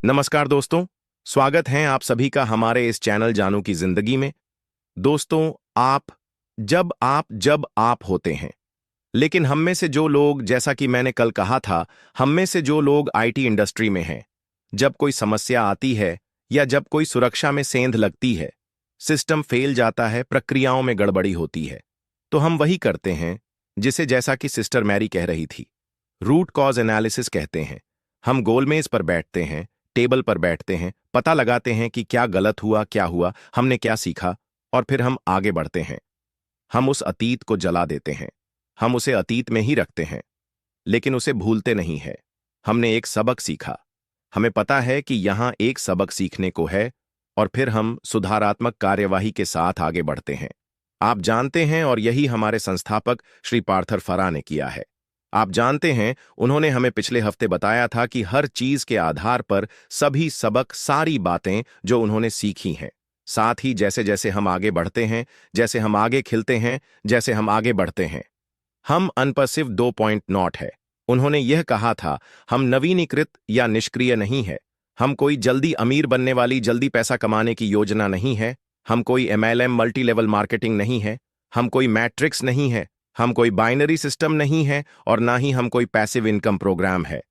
नमस्कार दोस्तों, स्वागत है आप सभी का हमारे इस चैनल जानू की जिंदगी में। दोस्तों, जब आप होते हैं, लेकिन हम में से जो लोग, जैसा कि मैंने कल कहा था, हम में से जो लोग आईटी इंडस्ट्री में हैं, जब कोई समस्या आती है या जब कोई सुरक्षा में सेंध लगती है, सिस्टम फेल जाता है, प्रक्रियाओं में गड़बड़ी होती है, तो हम वही करते हैं जिसे, जैसा कि सिस्टर मैरी कह रही थी, रूट कॉज एनालिसिस कहते हैं। हम गोलमेज पर बैठते हैं, टेबल पर बैठते हैं, पता लगाते हैं कि क्या गलत हुआ, क्या हुआ, हमने क्या सीखा, और फिर हम आगे बढ़ते हैं। हम उस अतीत को जला देते हैं, हम उसे अतीत में ही रखते हैं, लेकिन उसे भूलते नहीं है। हमने एक सबक सीखा, हमें पता है कि यहां एक सबक सीखने को है, और फिर हम सुधारात्मक कार्यवाही के साथ आगे बढ़ते हैं। आप जानते हैं, और यही हमारे संस्थापक श्री पार्थर फरा ने किया है। आप जानते हैं, उन्होंने हमें पिछले हफ्ते बताया था कि हर चीज के आधार पर सभी सबक, सारी बातें जो उन्होंने सीखी हैं, साथ ही जैसे जैसे हम आगे बढ़ते हैं, जैसे हम आगे खिलते हैं, जैसे हम आगे बढ़ते हैं, हम अनपसिव 2.0 है। उन्होंने यह कहा था, हम नवीनीकृत या निष्क्रिय नहीं है। हम कोई जल्दी अमीर बनने वाली, जल्दी पैसा कमाने की योजना नहीं है। हम कोई एमएलएम, मल्टी लेवल मार्केटिंग नहीं है। हम कोई मैट्रिक्स नहीं है। हम कोई बाइनरी सिस्टम नहीं है, और ना ही हम कोई पैसिव इनकम प्रोग्राम है।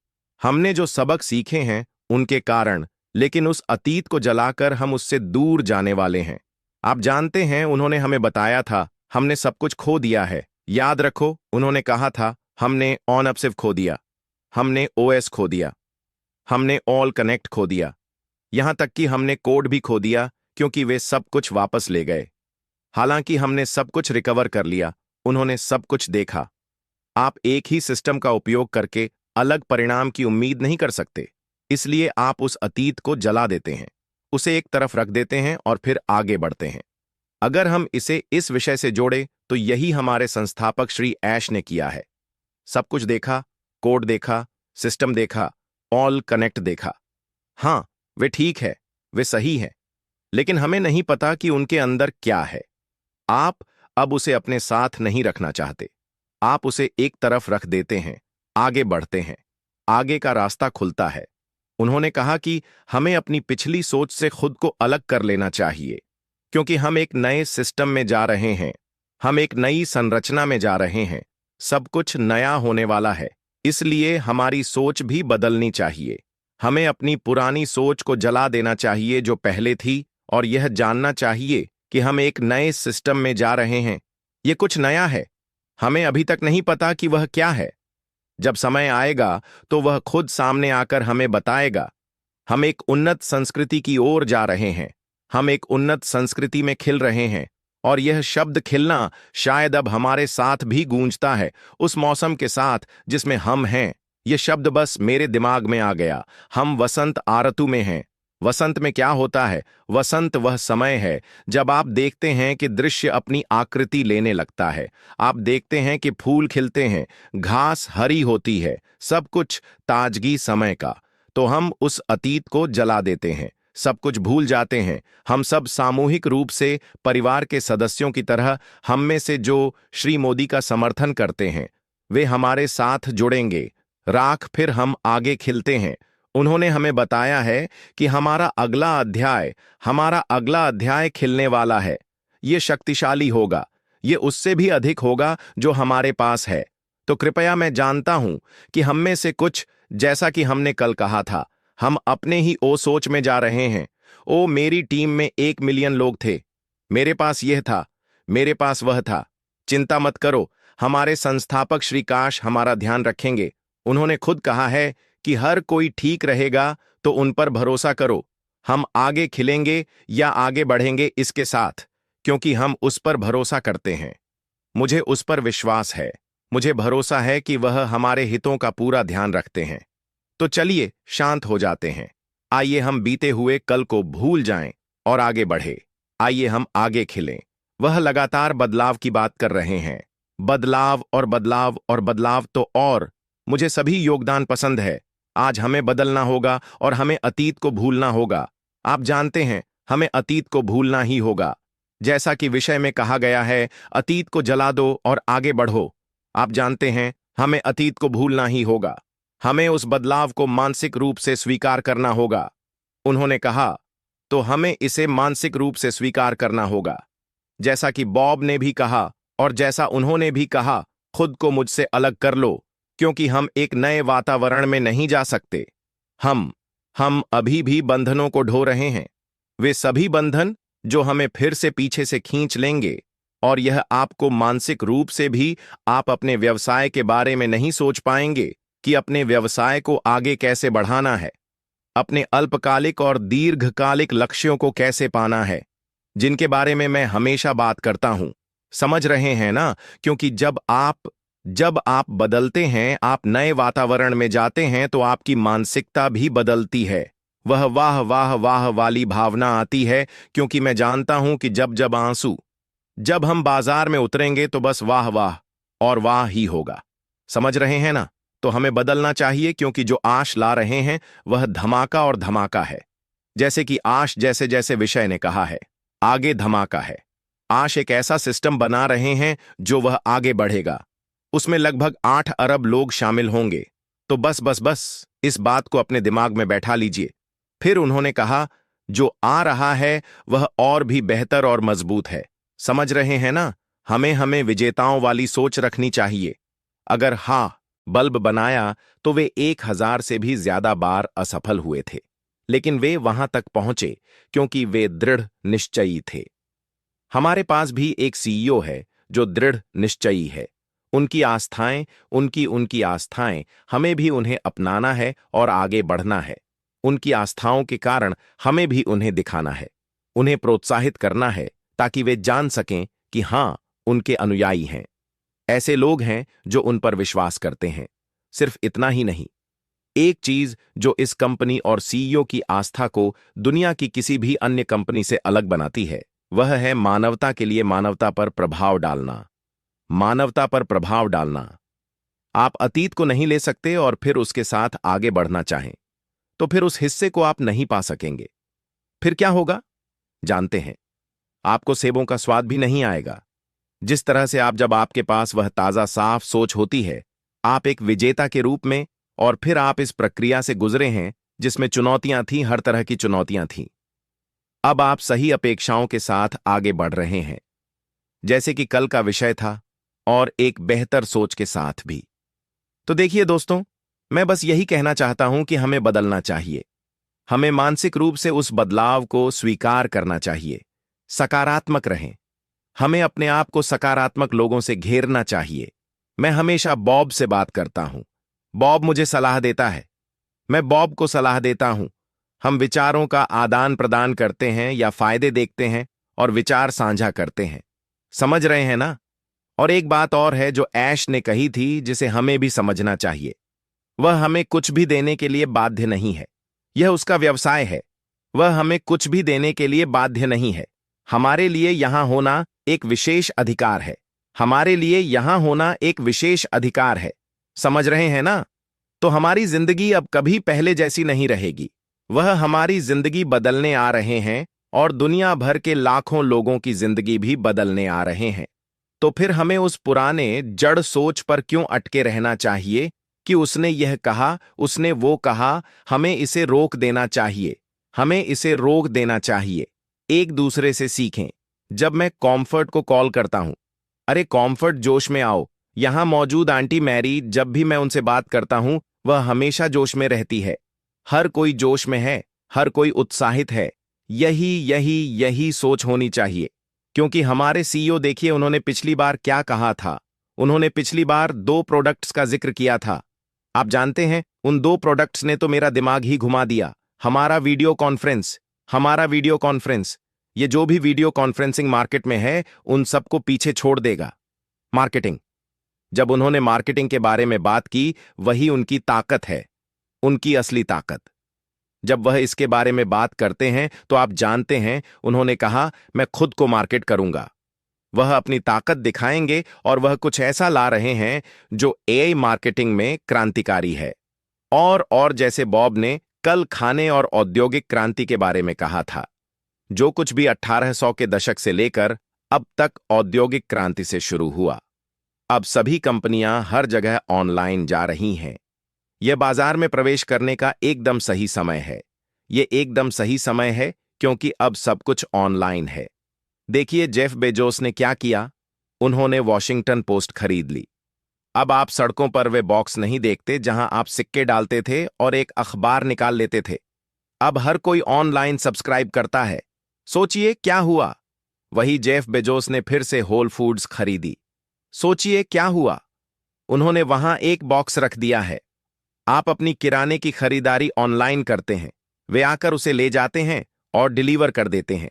हमने जो सबक सीखे हैं उनके कारण, लेकिन उस अतीत को जलाकर हम उससे दूर जाने वाले हैं। आप जानते हैं, उन्होंने हमें बताया था, हमने सब कुछ खो दिया है। याद रखो, उन्होंने कहा था, हमने ऑनअपसिव खो दिया, हमने ओएस खो दिया, हमने ऑल कनेक्ट खो दिया, यहां तक कि हमने कोड भी खो दिया, क्योंकि वे सब कुछ वापस ले गए। हालांकि हमने सब कुछ रिकवर कर लिया, उन्होंने सब कुछ देखा। आप एक ही सिस्टम का उपयोग करके अलग परिणाम की उम्मीद नहीं कर सकते, इसलिए आप उस अतीत को जला देते हैं, उसे एक तरफ रख देते हैं और फिर आगे बढ़ते हैं। अगर हम इसे इस विषय से जोड़े, तो यही हमारे संस्थापक श्री ऐश ने किया है। सब कुछ देखा, कोड देखा, सिस्टम देखा, ऑल कनेक्ट देखा। हां, वे ठीक है, वे सही है, लेकिन हमें नहीं पता कि उनके अंदर क्या है। आप अब उसे अपने साथ नहीं रखना चाहते, आप उसे एक तरफ रख देते हैं, आगे बढ़ते हैं, आगे का रास्ता खुलता है। उन्होंने कहा कि हमें अपनी पिछली सोच से खुद को अलग कर लेना चाहिए, क्योंकि हम एक नए सिस्टम में जा रहे हैं, हम एक नई संरचना में जा रहे हैं, सब कुछ नया होने वाला है, इसलिए हमारी सोच भी बदलनी चाहिए। हमें अपनी पुरानी सोच को जला देना चाहिए जो पहले थी, और यह जानना चाहिए कि हम एक नए सिस्टम में जा रहे हैं। यह कुछ नया है, हमें अभी तक नहीं पता कि वह क्या है। जब समय आएगा तो वह खुद सामने आकर हमें बताएगा। हम एक उन्नत संस्कृति की ओर जा रहे हैं, हम एक उन्नत संस्कृति में खिल रहे हैं, और यह शब्द खिलना शायद अब हमारे साथ भी गूंजता है, उस मौसम के साथ जिसमें हम हैं। यह शब्द बस मेरे दिमाग में आ गया। हम वसंत आरतु में हैं। वसंत में क्या होता है? वसंत वह समय है जब आप देखते हैं कि दृश्य अपनी आकृति लेने लगता है। आप देखते हैं कि फूल खिलते हैं, घास हरी होती है, सब कुछ ताजगी समय का। तो हम उस अतीत को जला देते हैं, सब कुछ भूल जाते हैं। हम सब सामूहिक रूप से परिवार के सदस्यों की तरह, हम में से जो श्री मोदी का समर्थन करते हैं, वे हमारे साथ जुड़ेंगे। राख फिर हम आगे खिलते हैं। उन्होंने हमें बताया है कि हमारा अगला अध्याय खिलने वाला है। ये शक्तिशाली होगा, ये उससे भी अधिक होगा जो हमारे पास है। तो कृपया, मैं जानता हूं कि हम में से कुछ, जैसा कि हमने कल कहा था, हम अपने ही ओ सोच में जा रहे हैं। ओ, मेरी टीम में 1 मिलियन लोग थे, मेरे पास यह था, मेरे पास वह था। चिंता मत करो, हमारे संस्थापक श्री काश हमारा ध्यान रखेंगे। उन्होंने खुद कहा है कि हर कोई ठीक रहेगा, तो उन पर भरोसा करो। हम आगे खिलेंगे या आगे बढ़ेंगे इसके साथ, क्योंकि हम उस पर भरोसा करते हैं। मुझे उस पर विश्वास है, मुझे भरोसा है कि वह हमारे हितों का पूरा ध्यान रखते हैं। तो चलिए शांत हो जाते हैं। आइए हम बीते हुए कल को भूल जाएं और आगे बढ़े। आइए हम आगे खिलें। वह लगातार बदलाव की बात कर रहे हैं, बदलाव और बदलाव और बदलाव। तो और मुझे सभी योगदान पसंद है। आज हमें बदलना होगा और हमें अतीत को भूलना होगा। आप जानते हैं, हमें अतीत को भूलना ही होगा। जैसा कि विषय में कहा गया है, अतीत को जला दो और आगे बढ़ो। आप जानते हैं, हमें अतीत को भूलना ही होगा। हमें उस बदलाव को मानसिक रूप से स्वीकार करना होगा। उन्होंने कहा, तो हमें इसे मानसिक रूप से स्वीकार करना होगा। जैसा कि बॉब ने भी कहा और जैसा उन्होंने भी कहा, खुद को मुझसे अलग कर लो, क्योंकि हम एक नए वातावरण में नहीं जा सकते। हम अभी भी बंधनों को ढो रहे हैं, वे सभी बंधन जो हमें फिर से पीछे से खींच लेंगे। और यह आपको मानसिक रूप से भी, आप अपने व्यवसाय के बारे में नहीं सोच पाएंगे कि अपने व्यवसाय को आगे कैसे बढ़ाना है, अपने अल्पकालिक और दीर्घकालिक लक्ष्यों को कैसे पाना है, जिनके बारे में मैं हमेशा बात करता हूं। समझ रहे हैं ना? क्योंकि जब आप बदलते हैं, आप नए वातावरण में जाते हैं, तो आपकी मानसिकता भी बदलती है। वह वाह वाह वाह वाली भावना आती है, क्योंकि मैं जानता हूं कि जब हम बाजार में उतरेंगे तो बस वाह वाह और वाह ही होगा। समझ रहे हैं ना? तो हमें बदलना चाहिए, क्योंकि जो आश ला रहे हैं वह धमाका और धमाका है। जैसे कि आश, जैसे जैसे विषय ने कहा है, आगे धमाका है। आश एक ऐसा सिस्टम बना रहे हैं जो वह आगे बढ़ेगा। उसमें लगभग 8 अरब लोग शामिल होंगे। तो बस इस बात को अपने दिमाग में बैठा लीजिए। फिर उन्होंने कहा, जो आ रहा है वह और भी बेहतर और मजबूत है। समझ रहे हैं ना? हमें विजेताओं वाली सोच रखनी चाहिए। अगर बल्ब बनाया तो वे 1000 से भी ज्यादा बार असफल हुए थे, लेकिन वे वहां तक पहुंचे क्योंकि वे दृढ़ निश्चयी थे। हमारे पास भी एक सीईओ है जो दृढ़ निश्चयी है। उनकी आस्थाएं, हमें भी उन्हें अपनाना है और आगे बढ़ना है। उनकी आस्थाओं के कारण हमें भी उन्हें दिखाना है, उन्हें प्रोत्साहित करना है, ताकि वे जान सकें कि उनके अनुयायी हैं। ऐसे लोग हैं जो उन पर विश्वास करते हैं। सिर्फ इतना ही नहीं, एक चीज जो इस कंपनी और सीईओ की आस्था को दुनिया की किसी भी अन्य कंपनी से अलग बनाती है, वह है मानवता के लिए मानवता पर प्रभाव डालना। मानवता पर प्रभाव डालना। आप अतीत को नहीं ले सकते और फिर उसके साथ आगे बढ़ना चाहें, तो फिर उस हिस्से को आप नहीं पा सकेंगे। फिर क्या होगा जानते हैं? आपको सेबों का स्वाद भी नहीं आएगा। जिस तरह से जब आपके पास वह ताजा साफ सोच होती है, आप एक विजेता के रूप में, और फिर आप इस प्रक्रिया से गुजरे हैं जिसमें चुनौतियां थीं, हर तरह की चुनौतियां थीं। अब आप सही अपेक्षाओं के साथ आगे बढ़ रहे हैं, जैसे कि कल का विषय था, और एक बेहतर सोच के साथ भी। तो देखिए दोस्तों, मैं बस यही कहना चाहता हूं कि हमें बदलना चाहिए। हमें मानसिक रूप से उस बदलाव को स्वीकार करना चाहिए। सकारात्मक रहें। हमें अपने आप को सकारात्मक लोगों से घेरना चाहिए। मैं हमेशा बॉब से बात करता हूं। बॉब मुझे सलाह देता है, मैं बॉब को सलाह देता हूं। हम विचारों का आदान प्रदान करते हैं या फायदे देखते हैं और विचार साझा करते हैं। समझ रहे हैं ना? और एक बात और है जो ऐश ने कही थी, जिसे हमें भी समझना चाहिए। वह हमें कुछ भी देने के लिए बाध्य नहीं है। यह उसका व्यवसाय है। वह हमें कुछ भी देने के लिए बाध्य नहीं है। हमारे लिए यहां होना एक विशेष अधिकार है। हमारे लिए यहां होना एक विशेष अधिकार है। समझ रहे हैं ना? तो हमारी जिंदगी अब कभी पहले जैसी नहीं रहेगी। वह हमारी जिंदगी बदलने आ रहे हैं, और दुनिया भर के लाखों लोगों की जिंदगी भी बदलने आ रहे हैं। तो फिर हमें उस पुराने जड़ सोच पर क्यों अटके रहना चाहिए कि उसने यह कहा, उसने वो कहा? हमें इसे रोक देना चाहिए। हमें इसे रोक देना चाहिए। एक दूसरे से सीखें। जब मैं कॉम्फर्ट को कॉल करता हूं, अरे कॉम्फर्ट, जोश में आओ। यहां मौजूद आंटी मैरी, जब भी मैं उनसे बात करता हूं, वह हमेशा जोश में रहती है। हर कोई जोश में है, हर कोई उत्साहित है। यही सोच होनी चाहिए। क्योंकि हमारे सीईओ, देखिए उन्होंने पिछली बार क्या कहा था। उन्होंने पिछली बार 2 प्रोडक्ट्स का जिक्र किया था। आप जानते हैं, उन 2 प्रोडक्ट्स ने तो मेरा दिमाग ही घुमा दिया। हमारा वीडियो कॉन्फ्रेंस, ये जो भी वीडियो कॉन्फ्रेंसिंग मार्केट में है, उन सबको पीछे छोड़ देगा। मार्केटिंग। जब उन्होंने मार्केटिंग के बारे में बात की, वही उनकी ताकत है, उनकी असली ताकत। जब वह इसके बारे में बात करते हैं तो आप जानते हैं, उन्होंने कहा, मैं खुद को मार्केट करूंगा। वह अपनी ताकत दिखाएंगे, और वह कुछ ऐसा ला रहे हैं जो एआई मार्केटिंग में क्रांतिकारी है। और जैसे बॉब ने कल खाने और औद्योगिक क्रांति के बारे में कहा था, जो कुछ भी 1800 के दशक से लेकर अब तक औद्योगिक क्रांति से शुरू हुआ, अब सभी कंपनियां हर जगह ऑनलाइन जा रही हैं। यह बाजार में प्रवेश करने का एकदम सही समय है। ये एकदम सही समय है क्योंकि अब सब कुछ ऑनलाइन है। देखिए जेफ बेजोस ने क्या किया। उन्होंने वॉशिंगटन पोस्ट खरीद ली। अब आप सड़कों पर वे बॉक्स नहीं देखते जहां आप सिक्के डालते थे और एक अखबार निकाल लेते थे। अब हर कोई ऑनलाइन सब्सक्राइब करता है। सोचिए क्या हुआ। वही जेफ बेजोस ने फिर से होल फूड्स खरीदी। सोचिए क्या हुआ। उन्होंने वहां एक बॉक्स रख दिया है। आप अपनी किराने की खरीदारी ऑनलाइन करते हैं। वे आकर उसे ले जाते हैं और डिलीवर कर देते हैं।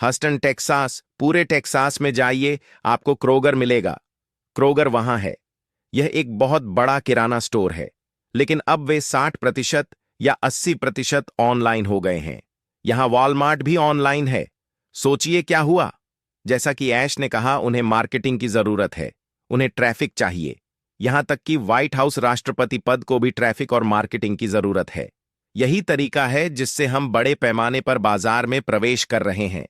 हस्टन टेक्सास, पूरे टेक्सास में जाइए, आपको क्रोगर मिलेगा। क्रोगर वहां है। यह एक बहुत बड़ा किराना स्टोर है, लेकिन अब वे 60% या 80% ऑनलाइन हो गए हैं। यहां वॉलमार्ट भी ऑनलाइन है। सोचिए क्या हुआ। जैसा कि ऐश ने कहा, उन्हें मार्केटिंग की जरूरत है। उन्हें ट्रैफिक चाहिए। यहां तक कि व्हाइट हाउस राष्ट्रपति पद को भी ट्रैफिक और मार्केटिंग की जरूरत है। यही तरीका है जिससे हम बड़े पैमाने पर बाजार में प्रवेश कर रहे हैं।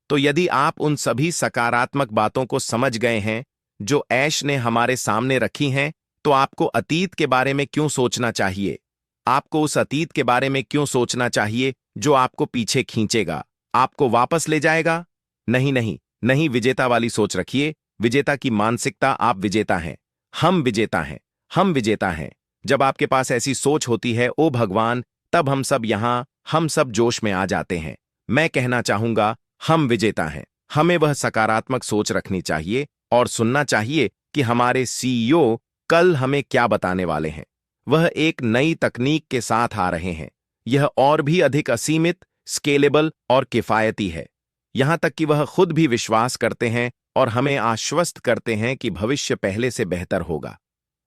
तो यदि आप उन सभी सकारात्मक बातों को समझ गए हैं जो ऐश ने हमारे सामने रखी हैं, तो आपको अतीत के बारे में क्यों सोचना चाहिए? आपको उस अतीत के बारे में क्यों सोचना चाहिए जो आपको पीछे खींचेगा, आपको वापस ले जाएगा? नहीं नहीं नहीं, विजेता वाली सोच रखिए। विजेता की मानसिकता। आप विजेता हैं। हम विजेता हैं। हम विजेता हैं। जब आपके पास ऐसी सोच होती है, ओ भगवान, तब हम सब यहां, हम सब जोश में आ जाते हैं। मैं कहना चाहूंगा, हम विजेता हैं। हमें वह सकारात्मक सोच रखनी चाहिए और सुनना चाहिए कि हमारे सीईओ कल हमें क्या बताने वाले हैं। वह एक नई तकनीक के साथ आ रहे हैं। यह और भी अधिक असीमित, स्केलेबल और किफायती है। यहां तक कि वह खुद भी विश्वास करते हैं और हमें आश्वस्त करते हैं कि भविष्य पहले से बेहतर होगा।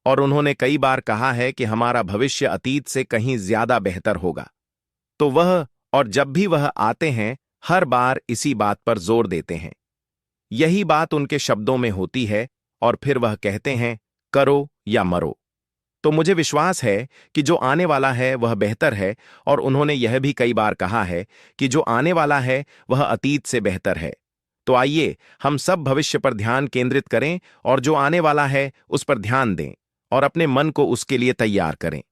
और उन्होंने कई बार कहा है कि हमारा भविष्य अतीत से कहीं ज्यादा बेहतर होगा। तो वह, और जब भी वह आते हैं, हर बार इसी बात पर जोर देते हैं। यही बात उनके शब्दों में होती है और फिर वह कहते हैं, करो या मरो। तो मुझे विश्वास है कि जो आने वाला है वह बेहतर है, और उन्होंने यह भी कई बार कहा है कि जो आने वाला है वह अतीत से बेहतर है। तो आइए हम सब भविष्य पर ध्यान केंद्रित करें और जो आने वाला है उस पर ध्यान दें और अपने मन को उसके लिए तैयार करें।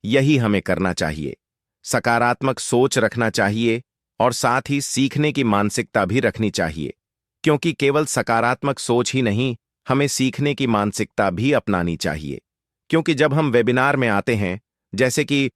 यही हमें करना चाहिए। सकारात्मक सोच रखना चाहिए और साथ ही सीखने की मानसिकता भी रखनी चाहिए, क्योंकि केवल सकारात्मक सोच ही नहीं, हमें सीखने की मानसिकता भी अपनानी चाहिए। क्योंकि जब हम वेबिनार में आते हैं, जैसे कि